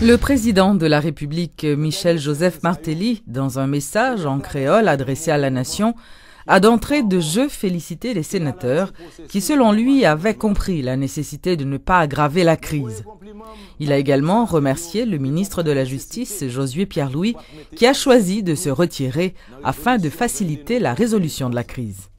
Le président de la République, Michel-Joseph Martelly, dans un message en créole adressé à la nation, a d'entrée de jeu félicité les sénateurs qui, selon lui, avaient compris la nécessité de ne pas aggraver la crise. Il a également remercié le ministre de la Justice, Josué Pierre-Louis, qui a choisi de se retirer afin de faciliter la résolution de la crise.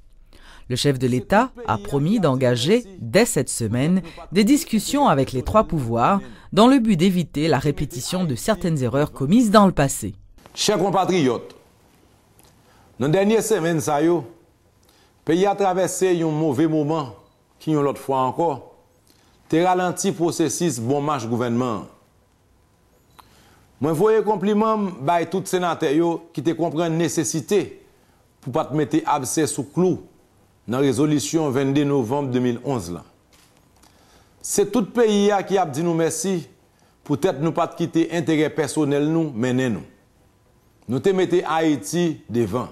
Le chef de l'État a promis d'engager, dès cette semaine, des discussions avec les trois pouvoirs dans le but d'éviter la répétition de certaines erreurs commises dans le passé. Chers compatriotes, dans les dernières semaines, le pays a traversé un mauvais moment qui, une autre fois encore, a ralenti le processus bon marche gouvernement. Je voyais compliment à tous les sénateurs qui te comprennent la nécessité pour ne pas te mettre abcès sous clou dans la résolution 22 novembre 2011. C'est tout le pays qui a dit nous merci, peut-être nous pas quitter intérêt personnel nous, mais nous. Nous te mettons Haïti devant.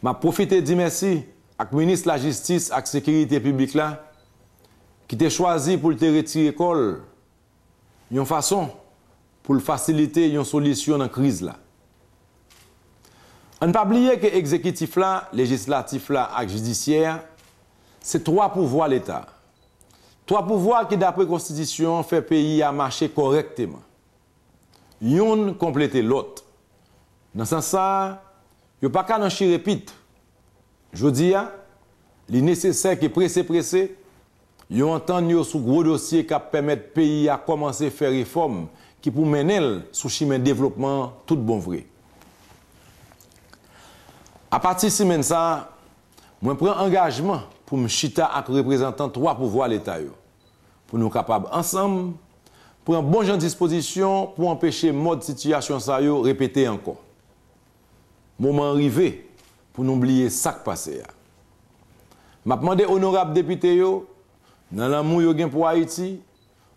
Je profite de dire merci à le ministre de la Justice et de la Sécurité publique là, qui t'a choisi pour te retirer l'école. Une façon pour faciliter une solution dans la crise là. On ne peut pas oublier que l'exécutif là, législatif là et judiciaire, c'est trois pouvoirs de l'État. Trois pouvoirs qui, d'après la Constitution, font le pays à marcher correctement. Yon complète l'autre. Dans ce sens, il n'y a pas qu'à en répéter. Je dis, il est nécessaire que pressé, ils entendent sur gros dossier qui permet au pays à commencer à faire réforme qui pour mener sous chemin de développement tout bon vrai. À partir de semaine ça, moi prends engagement pour me chita avec représentants trois pouvoirs de l'État pour nous capables ensemble prendre bon genre de disposition pour empêcher mode situation ça yo répéter encore. Moment arrivé pour nous oublier ça qui passé. M'a demandé honorable député yo dans l'amour yo gen pour Haïti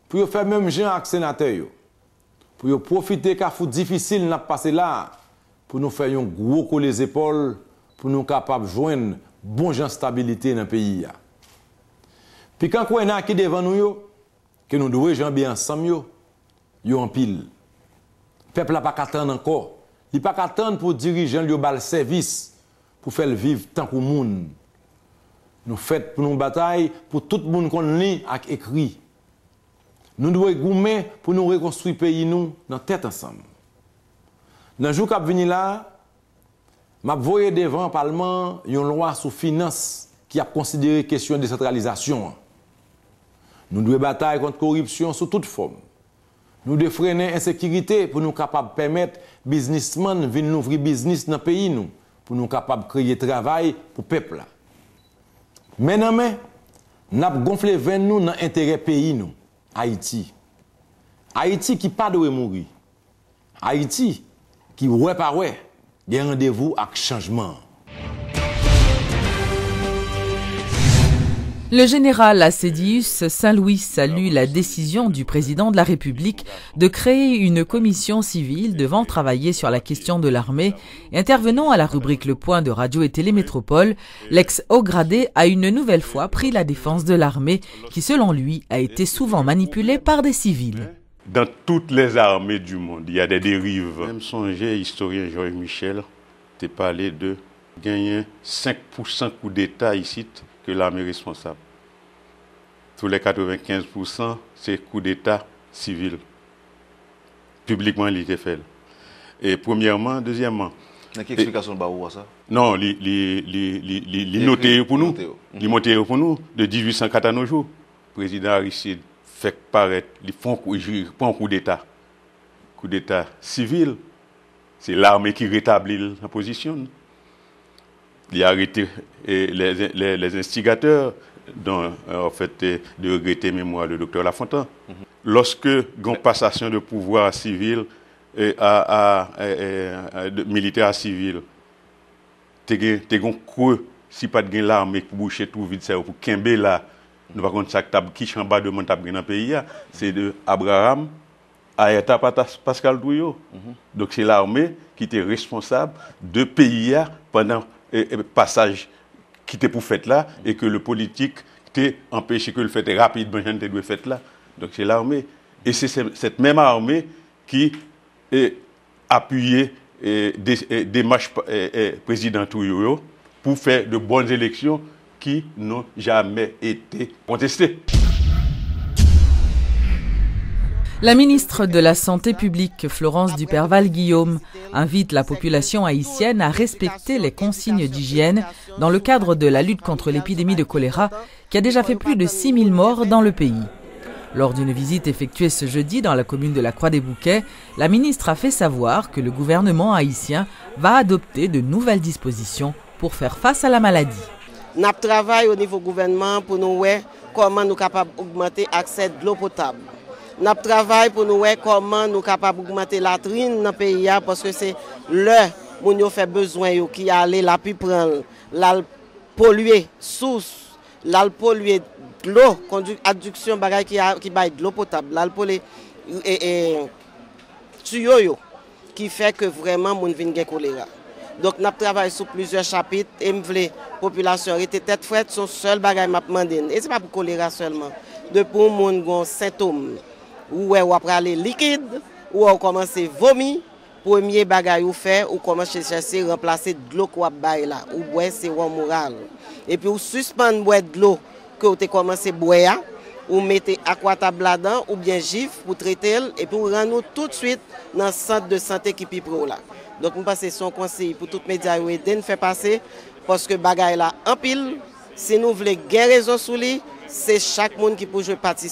pour faire même gens avec sénateur yo pour profiter ka fou difficile n'a passé là pour nous faire un gros coup les épaules pour nous capables joindre bon gens stabilité dans le pays. Puis quand on a qui devant nous que nous devons jamber ensemble yo en pile. Peuple n'a pas attendre encore. Il pas attendre pour dirigeants yo bal service pour faire vivre tant que monde. Nous faisons pour nous bataille pour tout le monde qu'on lit et écrit. Nous devons goumer pour nous reconstruire le pays nous dans tête ensemble. Dans le jour qui venu là, je voyé devant le Parlement une loi sur finance qui a considéré la question de décentralisation. Nous devons batailler contre la corruption sous toute forme. Nous devons freiner l'insécurité pour nous capables de permettre aux businessmen de venir ouvrir business dans le pays nous, pour nous capables de créer travail pour le peuple. Maintenant, nous avons gonflé vers nous dans l'intérêt pays nous, Haïti. Haïti qui pas de mourir. Haïti qui ouais par ouais. Il y a un rendez-vous avec changement. Le général Acédius Saint-Louis salue la décision du président de la République de créer une commission civile devant travailler sur la question de l'armée. Intervenant à la rubrique Le Point de Radio et Télémétropole, l'ex-haut gradé a une nouvelle fois pris la défense de l'armée qui, selon lui, a été souvent manipulée par des civils. Dans toutes les armées du monde, il y a des dérives. Même songez, historien Georges Michel, tu parlé de gagner 5% coup d'État ici que l'armée est responsable. Tous les 95%, c'est coup d'État civil. Publiquement, il était fait. Et premièrement, deuxièmement. Quelle explication de ça? Non, il noté pour nous. Il monté pour nous de 1804 à nos jours. Le président Aristide fait paraître, ils font un coup d'État. Coup d'État civil. C'est l'armée qui rétablit la position. Il a arrêté les instigateurs, dont en fait de regretter mémoire le docteur Lafontaine. Lorsque une passation de pouvoir civil militaire à civil, tu as un creux, si pas de l'armée pour boucher tout vide, pour Kembe là, nous ne pouvons pas qui en bas de mon table dans le pays, c'est de Abraham à Pascal Douillot. Donc c'est l'armée qui était responsable de pays pendant le passage qui était pour faire là et que le politique était empêché que le fait rapidement, je ne faire là. Donc c'est l'armée Et c'est cette même armée qui appuyait des démarches présidentielles pour faire de bonnes élections qui n'ont jamais été contestées. La ministre de la Santé publique, Florence Duperval-Guillaume, invite la population haïtienne à respecter les consignes d'hygiène dans le cadre de la lutte contre l'épidémie de choléra qui a déjà fait plus de 6 000 morts dans le pays. Lors d'une visite effectuée ce jeudi dans la commune de la Croix-des-Bouquets, la ministre a fait savoir que le gouvernement haïtien va adopter de nouvelles dispositions pour faire face à la maladie. Nous travaillons au niveau gouvernement pour nous voir comment nous sommes capables d'augmenter l'accès de l'eau potable. Nous travaillons pour nous voir comment nous sommes capables d'augmenter la latrine dans le pays parce que c'est là où nous avons besoin qui aller la puis prendre, la polluer source, la polluer de l'eau, adduction bagaille qui baille de l'eau potable, la polluer tuyau qui fait que vraiment moun vinn gen choléra. Donc nous travaillons sur plusieurs chapitres et nous voulons la population rester tête frette son seul bagage m'a demandé et c'est pas pour choléra seulement. De pour moun gon symptômes ou après aller liquide ou on commence à vomir, premier bagage ou faire ou commence à chercher remplacer de l'eau qu'on baille là ou boire c'est roi moral. Et puis ou suspendre boire de l'eau que vous commencez à boire ou mettez aquatable là-dedans ou bien gif pour traiter et puis rendre tout de suite dans le centre de santé qui pipro là. Donc nous passons son conseil pour tout média où aider nous faire passer parce que bagay là en pile si nous voulons gagner raison sur lui c'est chaque monde qui peut jouer partie.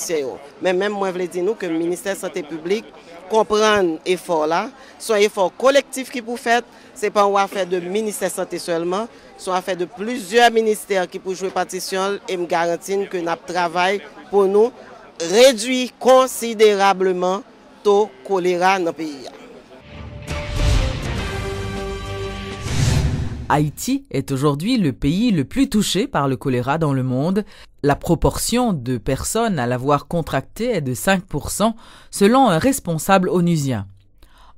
Mais même moi je veux dire nous que le ministère de la Santé publique comprend effort là, son effort collectif qui pour faire, c'est pas une affaire de ministère de la Santé seulement, c'est une affaire de plusieurs ministères qui pour jouer partition et me garantir que nous travaillons pour nous réduire considérablement le taux de choléra dans le pays. Haïti est aujourd'hui le pays le plus touché par le choléra dans le monde. La proportion de personnes à l'avoir contracté est de 5% selon un responsable onusien.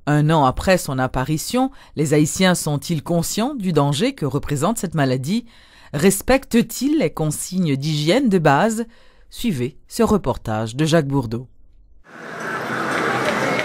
Un an après son apparition, les Haïtiens sont-ils conscients du danger que représente cette maladie? Respectent-ils les consignes d'hygiène de base? Suivez ce reportage de Jacques Bourdeau.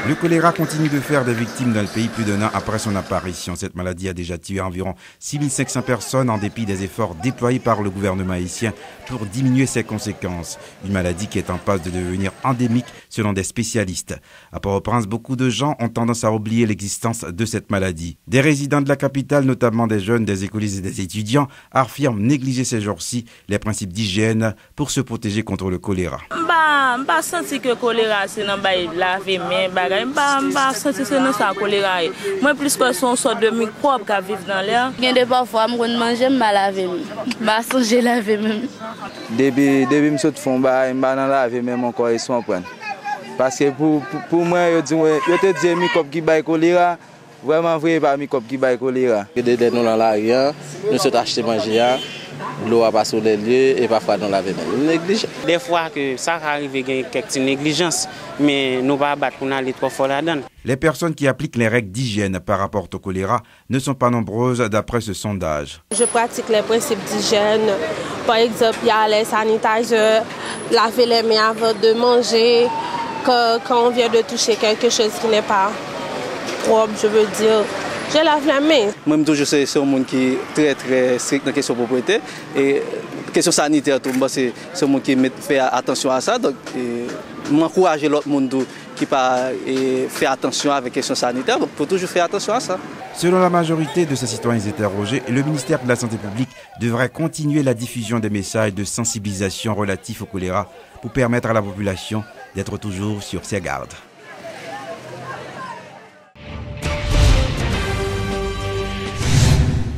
Le choléra continue de faire des victimes dans le pays plus d'un an après son apparition. Cette maladie a déjà tué environ 6500 personnes en dépit des efforts déployés par le gouvernement haïtien pour diminuer ses conséquences. Une maladie qui est en passe de devenir endémique selon des spécialistes. À Port-au-Prince, beaucoup de gens ont tendance à oublier l'existence de cette maladie. Des résidents de la capitale, notamment des jeunes, des écolistes et des étudiants, affirment négliger ces jours-ci les principes d'hygiène pour se protéger contre le choléra. Pas senti que choléra c'est dans laver main bagay pas senti c'est dans ça choléra moi plus que son sorte de microbe qui vivent dans l'air bien de parfois me manger mal laver pas songer laver même depuis me saute fond ba dans laver même encore ils sont prendre parce que pour moi yo te dis microbe qui bail choléra vraiment vrai pas microbe qui bail choléra de nous dans la rien nous sommes acheter manger l'eau a passé sur les lieux et parfois dans la négligence. Des fois que ça arrive quelques négligences, mais nous pas battre pour aller trop fort là-dedans. Les personnes qui appliquent les règles d'hygiène par rapport au choléra ne sont pas nombreuses d'après ce sondage. Je pratique les principes d'hygiène. Par exemple, il y a les sanitizers, laver les mains avant de manger, quand on vient de toucher quelque chose qui n'est pas propre, je veux dire. Je lave la main. Moi, toujours, c'est un monde qui est très, très strict dans la question de propriété. Et la question sanitaire, c'est un monde qui fait attention à ça. Donc, je m'encourage l'autre monde qui fait attention avec la question sanitaire. Il faut toujours faire attention à ça. Selon la majorité de ces citoyens interrogés, le ministère de la Santé publique devrait continuer la diffusion des messages de sensibilisation relatifs au choléra pour permettre à la population d'être toujours sur ses gardes.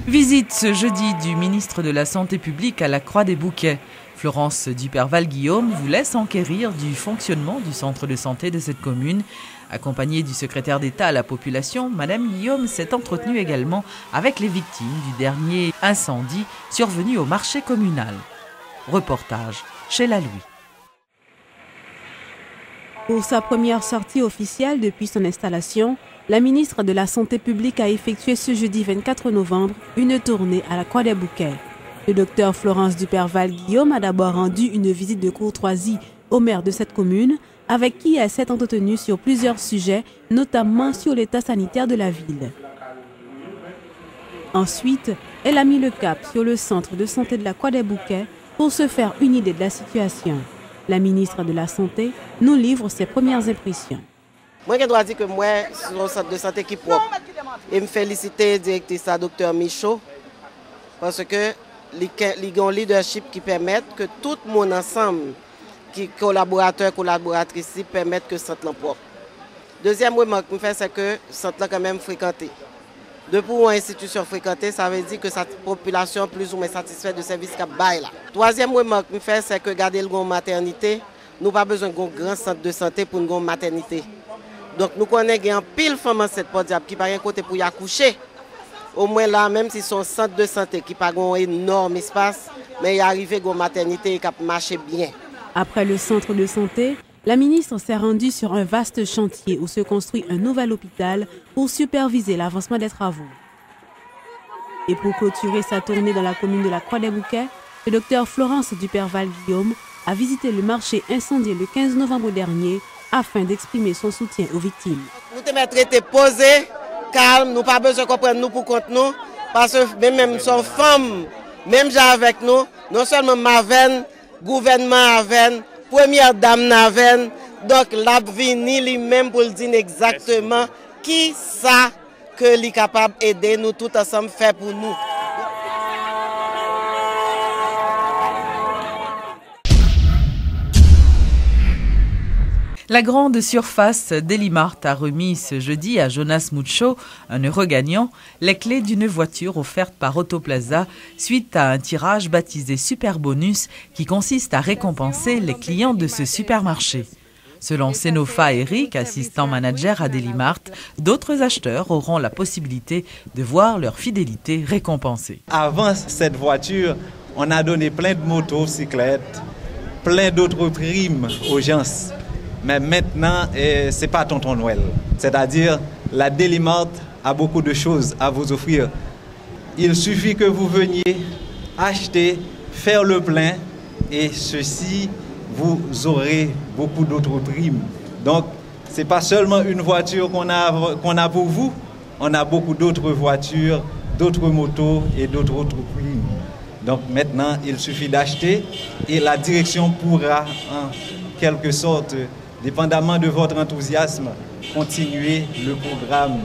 Visite ce jeudi du ministre de la Santé publique à la Croix-des-Bouquets. Florence Duperval-Guillaume voulait s'enquérir du fonctionnement du centre de santé de cette commune. Accompagnée du secrétaire d'État à la population, Madame Guillaume s'est entretenue également avec les victimes du dernier incendie survenu au marché communal. Reportage chez La Louis. Pour sa première sortie officielle depuis son installation, la ministre de la Santé publique a effectué ce jeudi 24 novembre une tournée à la Croix-des-Bouquets. Le docteur Florence Duperval-Guillaume a d'abord rendu une visite de courtoisie au maire de cette commune avec qui elle s'est entretenue sur plusieurs sujets, notamment sur l'état sanitaire de la ville. Ensuite, elle a mis le cap sur le centre de santé de la Croix des Bouquets pour se faire une idée de la situation. La ministre de la Santé nous livre ses premières impressions. Moi, je dois dire que moi, c'est un centre de santé qui est propre. Et me féliciter directrice à Dr Michaud parce que il y a un leadership qui permet que tout le monde ensemble, qui collaborateurs, collaboratrices, permettent que le centre soit propre. Deuxième remarque que je fais, c'est que le centre est quand même fréquenté. Depuis une institution fréquentée, ça veut dire que sa population est plus ou moins satisfaite de services qu'elle a là. Troisième remarque que je fais, c'est que garder le maternité, nous n'avons pas besoin d'un grand centre de santé pour une maternité. Donc nous connaissons un pile de femmes enceintes qui par un côté pour y accoucher. Au moins là, même si c'est un centre de santé qui n'a pas un énorme espace, mais il arrive à une maternité qui marche bien. Après le centre de santé, la ministre s'est rendue sur un vaste chantier où se construit un nouvel hôpital pour superviser l'avancement des travaux. Et pour clôturer sa tournée dans la commune de la Croix des Bouquets, le docteur Florence Duperval-Guillaume a visité le marché incendié le 15 novembre dernier afin d'exprimer son soutien aux victimes. Nous devons traiter posé, calme, nous n'avons pas besoin de comprendre nous pour contre nous, parce que même si nous sommes femmes, même gens avec nous, non seulement Maven, gouvernement Aven, première dame Naven, donc la vini lui-même pour dire exactement qui ça que lui capable d'aider nous tout ensemble faire pour nous. La grande surface d'Elimart a remis ce jeudi à Jonas Mucho, un heureux gagnant, les clés d'une voiture offerte par Autoplaza suite à un tirage baptisé Super Bonus qui consiste à récompenser les clients de ce supermarché. Selon Senofa Eric, assistant manager à Delimart, d'autres acheteurs auront la possibilité de voir leur fidélité récompensée. Avant cette voiture, on a donné plein de motocyclettes, plein d'autres primes aux gens. Mais maintenant, ce n'est pas Tonton Noël. C'est-à-dire, la Delimart a beaucoup de choses à vous offrir. Il suffit que vous veniez acheter, faire le plein, et ceci, vous aurez beaucoup d'autres primes. Donc, ce n'est pas seulement une voiture qu'on a pour vous, on a beaucoup d'autres voitures, d'autres motos et d'autres primes. Donc maintenant, il suffit d'acheter et la direction pourra, en quelque sorte, dépendamment de votre enthousiasme, continuer le programme